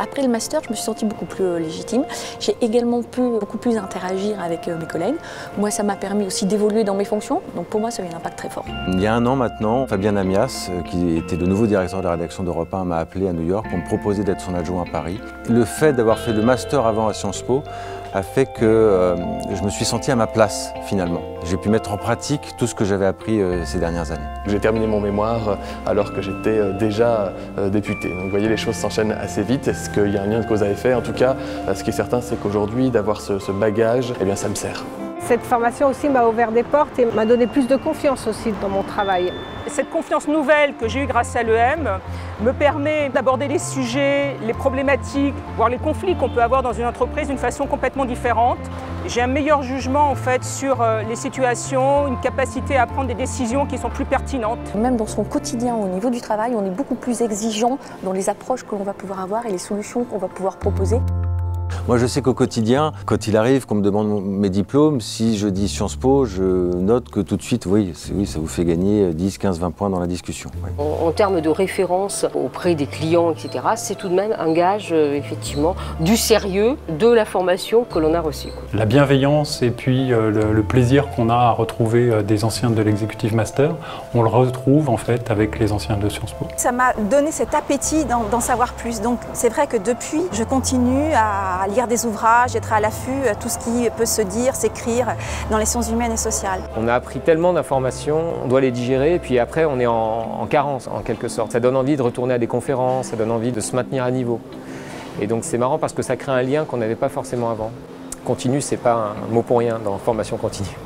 Après le master, je me suis sentie beaucoup plus légitime. J'ai également pu beaucoup plus interagir avec mes collègues. Moi, ça m'a permis aussi d'évoluer dans mes fonctions. Donc pour moi, ça a eu un impact très fort. Il y a un an maintenant, Fabien Amias, qui était le nouveau directeur de la rédaction d'Europe 1, m'a appelé à New York pour me proposer d'être son adjoint à Paris. Le fait d'avoir fait le master avant à Sciences Po a fait que je me suis senti à ma place finalement. J'ai pu mettre en pratique tout ce que j'avais appris ces dernières années. J'ai terminé mon mémoire alors que j'étais déjà député. Donc vous voyez, les choses s'enchaînent assez vite. Est-ce qu'il y a un lien de cause à effet? En tout cas, ce qui est certain, c'est qu'aujourd'hui, d'avoir ce bagage, eh bien, ça me sert. Cette formation aussi m'a ouvert des portes et m'a donné plus de confiance aussi dans mon travail. Cette confiance nouvelle que j'ai eue grâce à l'EM me permet d'aborder les sujets, les problématiques, voire les conflits qu'on peut avoir dans une entreprise d'une façon complètement différente. J'ai un meilleur jugement en fait sur les situations, une capacité à prendre des décisions qui sont plus pertinentes. Même dans son quotidien, au niveau du travail, on est beaucoup plus exigeant dans les approches que l'on va pouvoir avoir et les solutions qu'on va pouvoir proposer. Moi, je sais qu'au quotidien, quand il arrive qu'on me demande mes diplômes, si je dis Sciences Po, je note que tout de suite, oui, ça vous fait gagner 10, 15, 20 points dans la discussion. Oui. En termes de référence auprès des clients, etc., c'est tout de même un gage, effectivement, du sérieux de la formation que l'on a reçue. La bienveillance et puis le plaisir qu'on a à retrouver des anciens de l'executive master, on le retrouve en fait avec les anciens de Sciences Po. Ça m'a donné cet appétit d'en savoir plus. Donc c'est vrai que depuis, je continue à lire des ouvrages, être à l'affût, tout ce qui peut se dire, s'écrire dans les sciences humaines et sociales. On a appris tellement d'informations, on doit les digérer et puis après on est en carence en quelque sorte. Ça donne envie de retourner à des conférences, ça donne envie de se maintenir à niveau. Et donc c'est marrant parce que ça crée un lien qu'on n'avait pas forcément avant. Continu, c'est pas un mot pour rien dans formation continue.